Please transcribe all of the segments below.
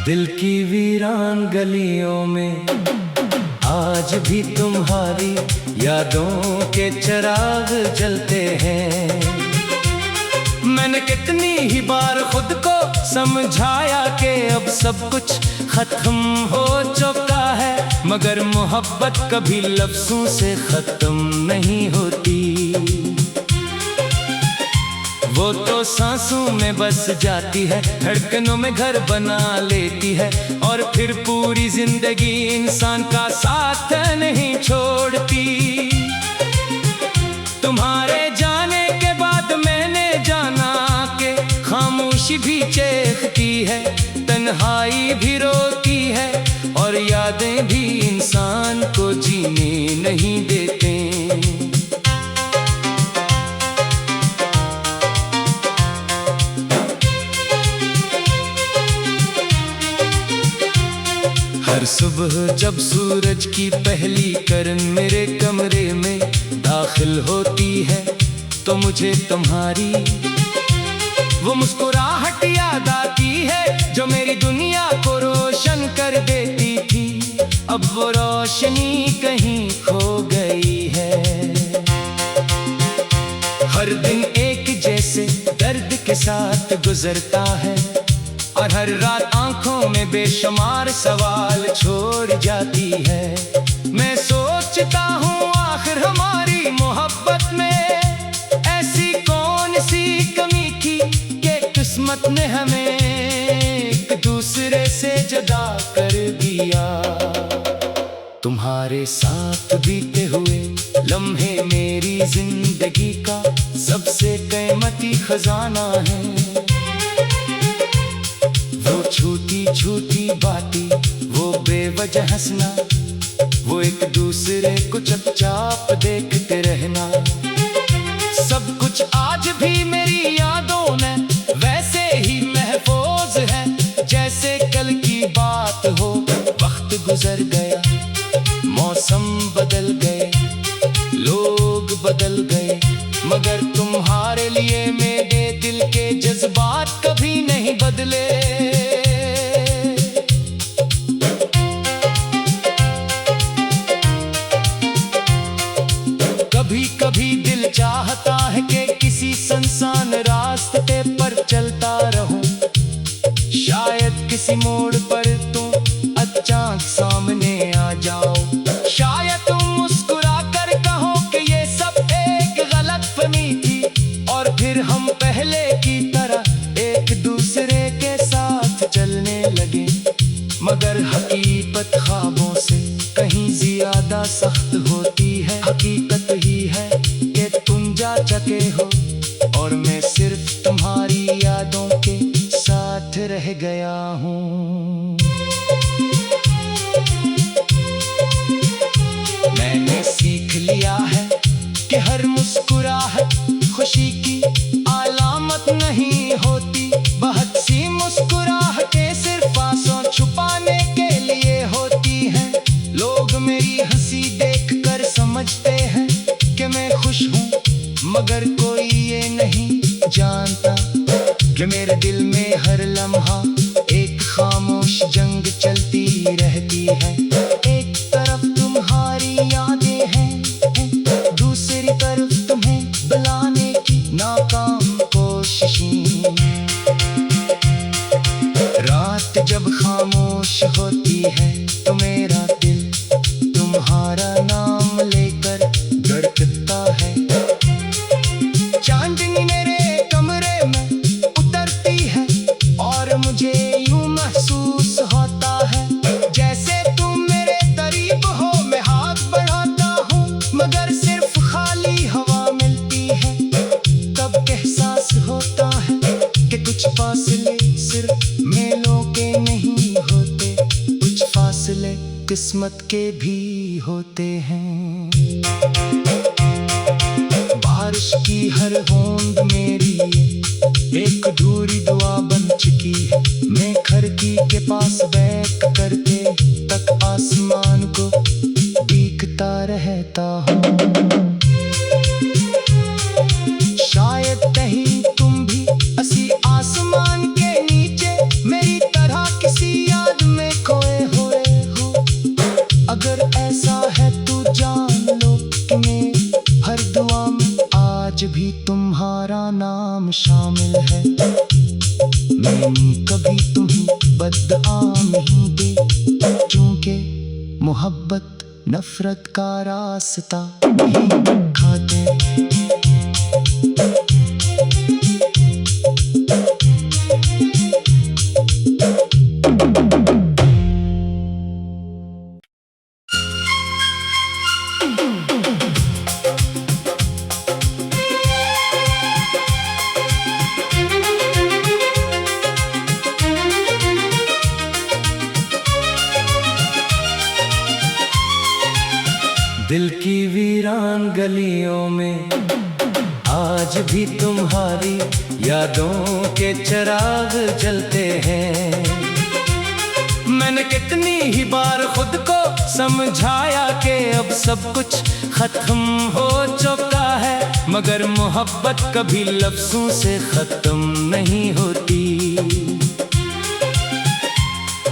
दिल की वीरान गलियों में आज भी तुम्हारी यादों के चिराग जलते हैं। मैंने कितनी ही बार खुद को समझाया कि अब सब कुछ खत्म हो चुका है, मगर मोहब्बत कभी लफ्जों से खत्म नहीं होती। वो तो सांसों में बस जाती है, धड़कनों में घर बना लेती है, और फिर पूरी जिंदगी इंसान का साथ नहीं छोड़ती। तुम्हारे जाने के बाद मैंने जाना कि खामोशी भी चेखती है, तन्हाई भी रोती है, और यादें भी इंसान को जीने नहीं देते। हर सुबह जब सूरज की पहली किरण मेरे कमरे में दाखिल होती है, तो मुझे तुम्हारी वो मुस्कुराहट याद आती है, जो मेरी दुनिया को रोशन कर देती थी। अब वो रोशनी कहीं खो गई है। हर दिन एक जैसे दर्द के साथ गुजरता है, और हर रात आंखों में बेशुमार सवाल छोड़ जाती है। मैं सोचता हूँ आखिर हमारी मोहब्बत में ऐसी कौन सी कमी थी कि किस्मत ने हमें एक दूसरे से जुदा कर दिया। तुम्हारे साथ बीते हुए लम्हे मेरी जिंदगी का सबसे कीमती खजाना है। वो छोटी छोटी बातें, वो बेवजह हंसना, वो एक दूसरे को चुपचाप देखते रहना, सब कुछ आज भी मेरी यादों में वैसे ही महफूज है जैसे कल की बात हो। वक्त गुजर गया, मौसम बदल गए, लोग बदल गए, मगर तुम्हारे लिए मेरे दिल के जज्बात कभी नहीं बदले। कभी कभी दिल चाहता है कि किसी सुनसान रास्ते पर चलता रहूं, शायद किसी मोड़ पर तुम अचानक सामने आ जाओ। शायद तुम मुस्कुरा कर कहो कि ये सब एक गलतफहमी थी, और फिर हम पहले की तरह एक दूसरे के साथ चलने लगे, मगर हकीकत ख्वाबों से कहीं ज्यादा सख्त होती है। हकीकत ही है कि तुम जा चुके हो, और मैं सिर्फ तुम्हारी यादों के साथ रह गया हूँ। मैंने सीख लिया है कि हर मुस्कुराहट खुशी की अलामत नहीं होती। बहुत सी मुस्कुराहटें सिर्फ आंसू छुपाने के लिए होती हैं। लोग मेरी हंसी देखकर समझते हैं कि मैं खुश हूँ, मगर कोई ये नहीं जानता कि मेरे दिल में हर लम्हा एक खामोश जंग चलती रहती है। एक तरफ तुम्हारी यादें हैं, दूसरी तरफ तुम्हें बुलाने की नाकाम कोशिशें। रात जब खामोश होती है तो मेरा दिल तुम्हारा नाम लेकर धड़कता है। चांदनी मेरे कमरे में उतरती है, और मुझे यूं महसूस होता है जैसे तुम मेरे करीब हो। मैं हाथ बढ़ाता हूँ, मगर सिर्फ खाली हवा मिलती है। तब एहसास होता है कि कुछ फासले सिर्फ मेलों के नहीं होते, कुछ फासले किस्मत के भी होते हैं। बारिश की हर बूंद मेरी एक अधूरी दुआ बन चुकी है। मैं घर की ही के पास बैठ करके तक आसमान को देखता रहता हूँ। शायद कहीं तुम भी असी आसमान के नीचे मेरी तरह किसी याद में खोए हुए हो। अगर ऐसा है तो जान लो कि मैं हर दुआ में आज भी तुम्हारा नाम शामिल है। मैंने कभी तुम्हें बददुआ नहीं दी, क्योंकि मोहब्बत नफरत का रास्ता नहीं खाते। दिल की वीरान गलियों में आज भी तुम्हारी यादों के चिराग जलते हैं। मैंने कितनी ही बार खुद को समझाया कि अब सब कुछ खत्म हो चुका है, मगर मोहब्बत कभी लफ्जों से खत्म नहीं होती।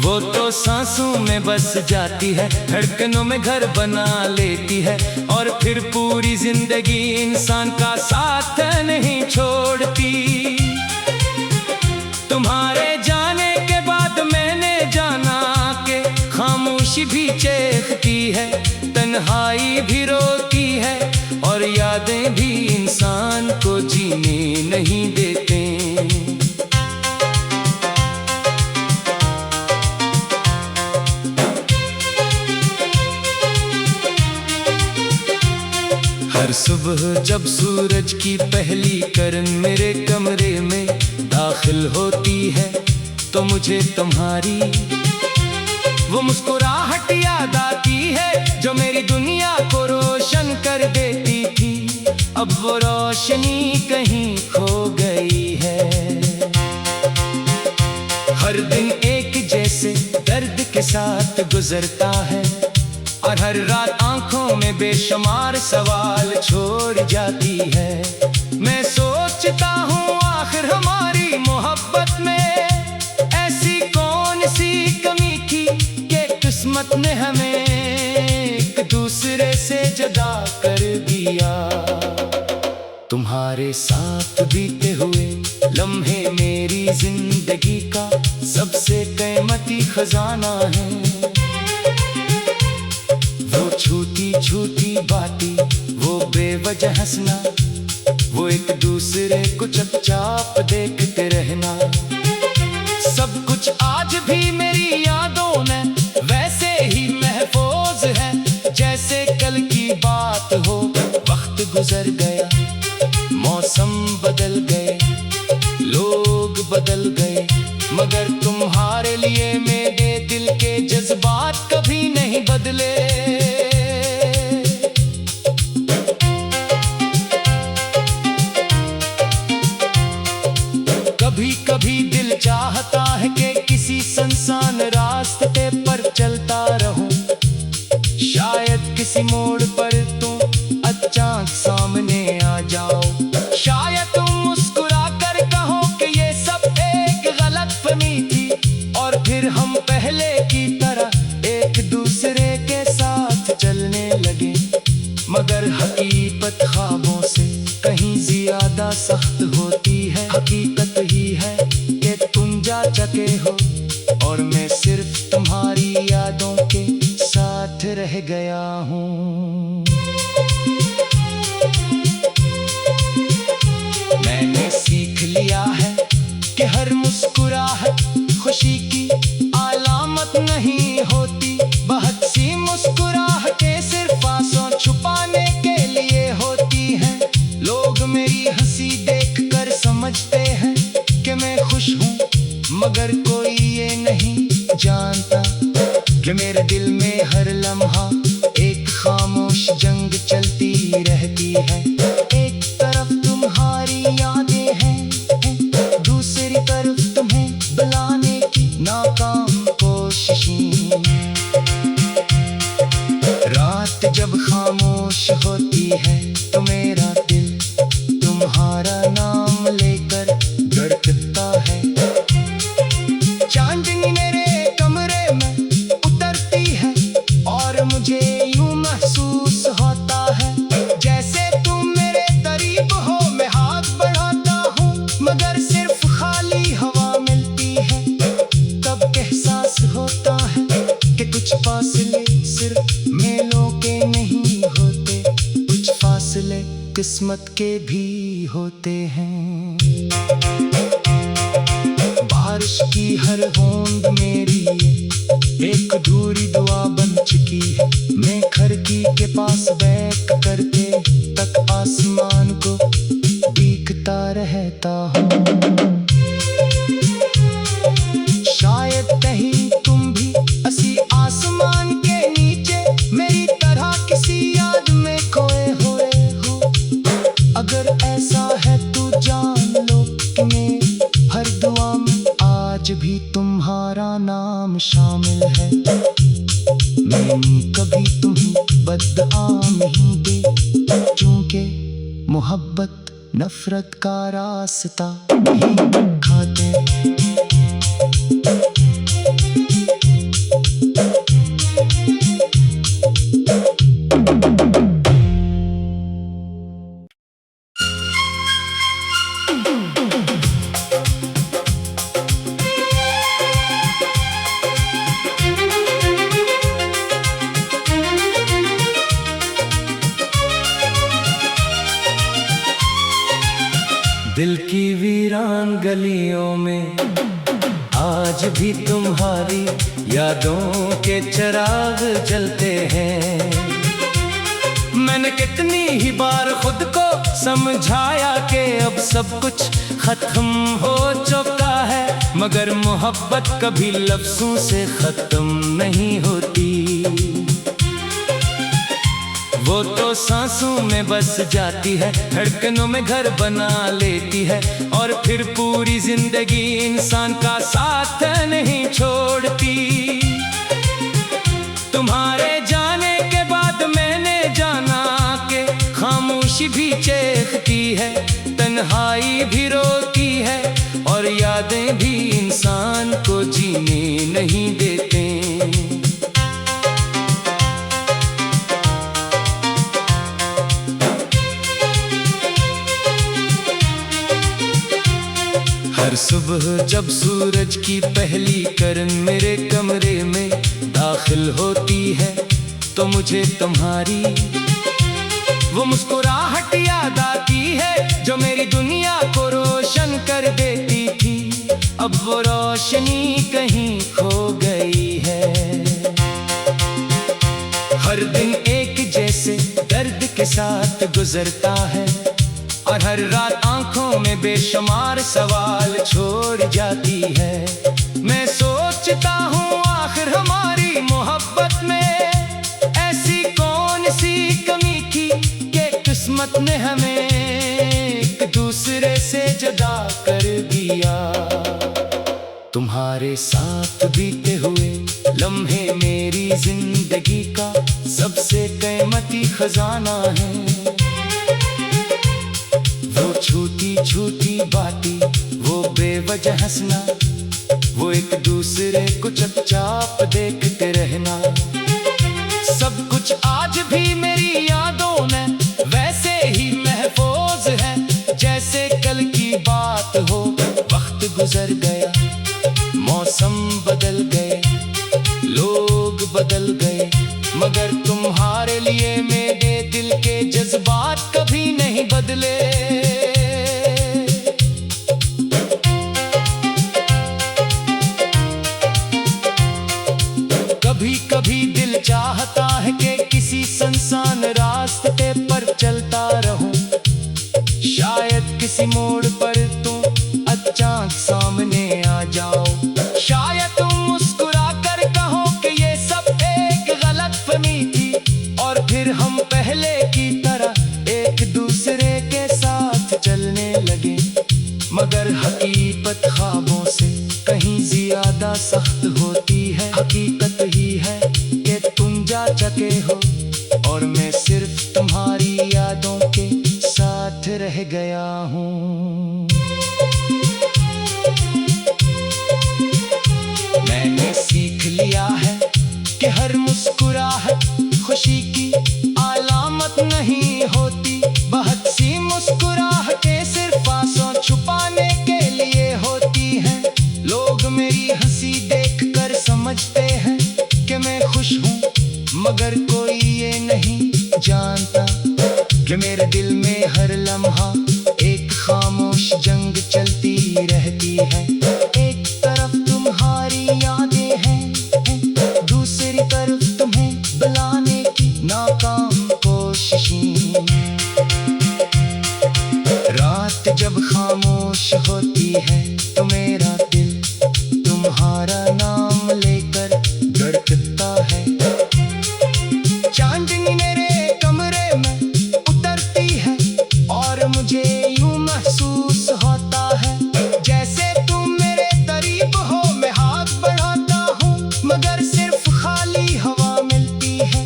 वो तो सांसों में बस जाती है, धड़कनों में घर बना लेती है, और फिर पूरी जिंदगी इंसान का साथ नहीं छोड़ती। तुम्हारे जाने के बाद मैंने जाना कि खामोशी भी चेखती है, तन्हाई भी रोती है, और यादें भी इंसान को जीने नहीं देते। हर सुबह जब सूरज की पहली किरण मेरे कमरे में दाखिल होती है, तो मुझे तुम्हारी वो मुस्कुराहट याद आती है, जो मेरी दुनिया को रोशन कर देती थी। अब वो रोशनी कहीं खो गई है। हर दिन एक जैसे दर्द के साथ गुजरता है, और हर रात आंखों में बेशुमार सवाल छोड़ जाती है। मैं सोचता हूँ आखिर हमारी मोहब्बत में ऐसी कौन सी कमी थी कि किस्मत ने हमें एक दूसरे से जुदा कर दिया। तुम्हारे साथ बीते हुए लम्हे मेरी जिंदगी का सबसे कीमती खजाना है। वो छोटी छोटी बातें, वो बेवजह हंसना, वो एक दूसरे को चुपचाप देखते रहना, सब कुछ आज भी मेरी यादों में वैसे ही महफूज है जैसे कल की बात हो। वक्त गुजर गया, मौसम बदल गए, लोग बदल गए, मगर तुम्हारे लिए मेरे दिल के जज्बात कभी नहीं बदले। कभी कभी दिल चाहता है कि किसी सुनसान रास्ते पर चलता रहूं, शायद किसी मोड़ पर तुम अचानक सामने आ जाओ। शायद तुम मुस्कुरा कर कहो कि ये सब एक गलतफहमी थी, और फिर हम पहले की तरह एक दूसरे के साथ चलने लगे। मगर हकीकत ख्वाबों से कहीं ज्यादा सख्त होती है। हकीकत ही है कि तुम जा चुके हो, और मैं सिर्फ तुम्हारी यादों के साथ रह गया हूँ। मैंने सीख लिया है कि हर मुस्कुराहट खुशी की अलामत नहीं होती। बहुत सी मुस्कुराहटें सिर्फ आंसू छुपाने के लिए होती हैं। लोग मेरी हंसी देखकर समझते हैं कि मैं खुश हूँ, मगर कोई ये नहीं जानता कि मेरे दिल में हर लम्हा एक खामोश जंग चलती रहती है। एक तरफ तुम्हारी यादें हैं, दूसरी तरफ तुम्हें बुलाने की नाकाम चांदनी मेरे कमरे में उतरती है और मुझे यूं महसूस होता है जैसे तुम मेरे करीब हो। मैं हाथ बढ़ाता हूँ मगर सिर्फ खाली हवा मिलती है। तब एहसास होता है कि कुछ फासले सिर्फ मेलों के नहीं होते, कुछ फासले किस्मत के भी होते हैं। बारिश की हर बूंद मेरी एक अधूरी दुआ बन चुकी है। मैं खिड़की के पास बैठ करके तक आसमान को देखता रहता हूँ। शायद कहीं तुम भी इसी आसमान के नीचे मेरी तरह किसी याद में खोए हुए हो। अगर ऐसा है तो जान लो कि मैं हर दुआ में आज भी तुम्हारा नाम शामिल है। मैंने कभी तुम्हें बददुआ नहीं दी क्योंकि मोहब्बत नफरत का रास्ता नहीं खाते। दिल की वीरान गलियों में आज भी तुम्हारी यादों के चिराग जलते हैं। मैंने कितनी ही बार खुद को समझाया कि अब सब कुछ खत्म हो चुका है, मगर मोहब्बत कभी लफ्जों से खत्म नहीं होती। वो तो सांसों में बस जाती है, धड़कनों में घर बना लेती है और फिर पूरी जिंदगी इंसान का साथ नहीं छोड़ती। तुम्हारे जाने के बाद मैंने जाना कि खामोशी भी चेखती है, तन्हाई भी रोती है और यादें भी इंसान को जीने नहीं देते। हर सुबह जब सूरज की पहली किरण मेरे कमरे में दाखिल होती है तो मुझे तुम्हारी वो मुस्कुराहट याद आती है जो मेरी दुनिया को रोशन कर देती थी। अब वो रोशनी कहीं खो गई है। हर दिन एक जैसे दर्द के साथ गुजरता है और हर रात आंखों में बेशुमार सवाल छोड़ जाती है। मैं सोचता हूँ आखिर हमारी मोहब्बत में ऐसी कौन सी कमी थी कि किस्मत ने हमें एक दूसरे से जुदा कर दिया। तुम्हारे साथ बीते हुए लम्हे मेरी जिंदगी का सबसे कीमती खजाना है। वो छोटी छोटी बातें, वो बेवजह हंसना, वो एक दूसरे को चुपचाप देखते रहना, सब कुछ आज भी मेरी यादों में वैसे ही महफूज है जैसे कल की बात हो। वक्त गुजर गया, मौसम बदल गए, लोग बदल गए, मगर तुम्हारे लिए मेरे दिल के जज्बात कभी नहीं बदले। कभी कभी दिल चाहता है कि किसी सुनसान रास्ते पर चलता रहूं, शायद किसी मोड़ पर तुम अचानक सामने आ जाओ। शायद तुम मुस्कुरा कर कहो कि ये सब एक गलतफहमी थी और फिर हम पहले की तरह एक दूसरे के साथ चलने लगे, मगर हकीकत ख्वाबों से कहीं ज्यादा सख्त होती है। हकीकत ही है कि तुम जा चुके हो और मैं सिर्फ तुम्हारी यादों के साथ रह गया हूँ। मेरी हंसी देखकर समझते हैं कि मैं खुश हूँ, मगर कोई ये नहीं जानता कि मेरे दिल में हर लम्हा एक खामोश जंग चलती रहती है। एक तरफ तुम्हारी यादें हैं, दूसरी तरफ तुम्हें बुलाने की नाकाम कोशिशें। रात जब खामोश होती है तो मेरा दिल तुम्हारा नाम लेकर धड़कता है। चांदनी मेरे कमरे में उतरती है और मुझे यूं महसूस होता है जैसे तुम मेरे करीब हो। मैं हाथ बढ़ाता हूँ मगर सिर्फ खाली हवा मिलती है।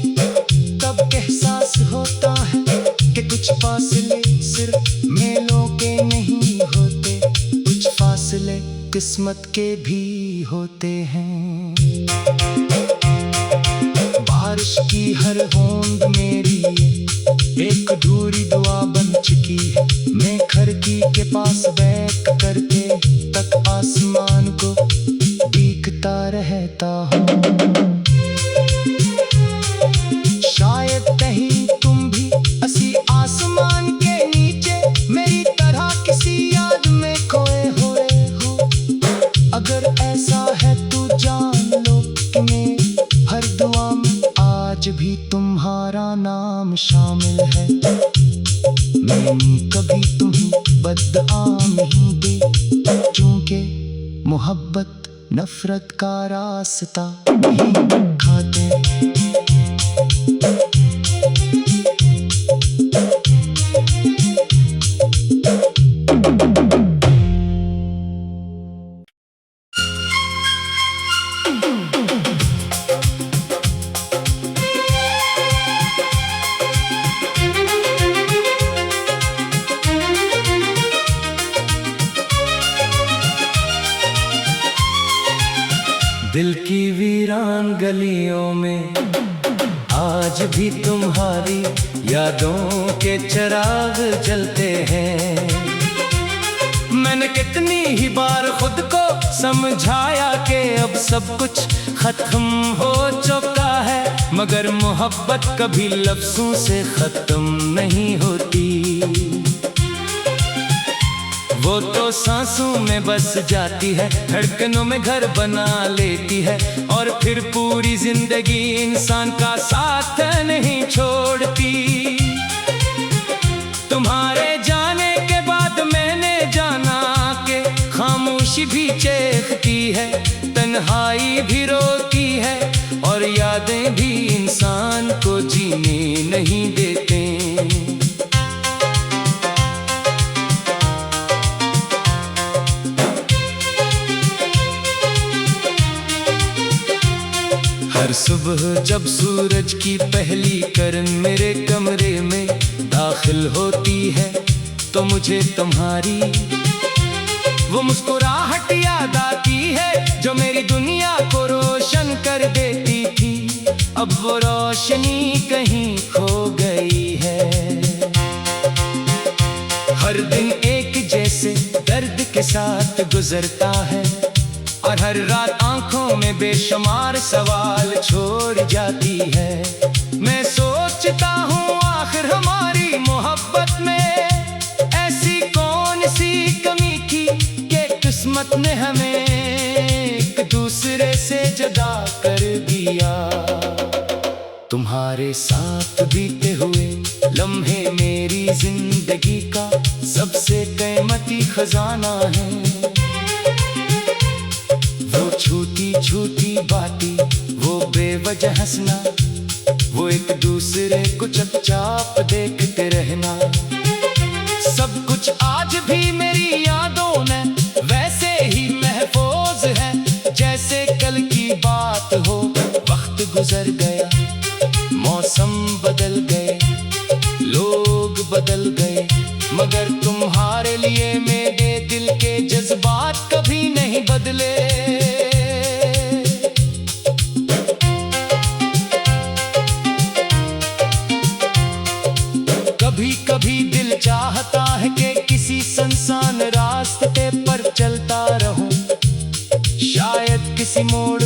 तब एहसास होता है कि कुछ फासले सिर्फ मेलों के नहीं होते, कुछ फासले किस्मत के भी होते हैं। बारिश की हर बूंद मेरी एक अधूरी दुआ बन चुकी है। मैं खिड़की के पास बैठ करके तक आसमान को देखता रहता हूँ। शायद कहीं तुम भी इसी आसमान के नीचे मेरी तरह किसी याद में खोए हुए हो। अगर ऐसा है तो जान लो कि मैं हर दुआ में आज भी तुम्हारा नाम शामिल है। मैंने कभी तुम्हें बददुआ नहीं दी, क्योंकि मोहब्बत नफरत का रास्ता नहीं खाते। दिल की वीरान गलियों में आज भी तुम्हारी यादों के चिराग जलते हैं। मैंने कितनी ही बार खुद को समझाया कि अब सब कुछ खत्म हो चुका है, मगर मोहब्बत कभी लफ्जों से खत्म नहीं होती। वो तो सांसों में बस जाती है, धड़कनों में घर बना लेती है और फिर पूरी जिंदगी इंसान का साथ नहीं छोड़ती। तुम्हारे जाने के बाद मैंने जाना कि खामोशी भी चेखती है, तन्हाई भी रोती है और यादें भी इंसान को जीने नहीं देते। हर सुबह जब सूरज की पहली किरण मेरे कमरे में दाखिल होती है तो मुझे तुम्हारी वो मुस्कुराहट याद आती है जो मेरी दुनिया को रोशन कर देती थी। अब वो रोशनी कहीं खो गई है। हर दिन एक जैसे दर्द के साथ गुजरता है और हर रात आंखों में बेशुमार सवाल छोड़ जाती है। मैं सोचता हूँ आखिर हमारी मोहब्बत में ऐसी कौन सी कमी थी कि किस्मत ने हमें एक दूसरे से जुदा कर दिया। तुम्हारे साथ बीते हुए लम्हे मेरी जिंदगी का सबसे कीमती खजाना है। वो छोटी छोटी बातें, वो बेवजह हंसना, वो एक दूसरे को चुपचाप देखते रहना, सब कुछ आज भी मेरी यादों में वैसे ही महफूज है जैसे कल की बात हो। वक्त गुजर गया, मौसम बदल गए, लोग बदल गए, मगर तुम्हारे लिए मेरे दिल के जज्बात कभी नहीं बदले। कभी कभी दिल चाहता है कि किसी सुनसान रास्ते पर चलता रहूं, किसी मोड़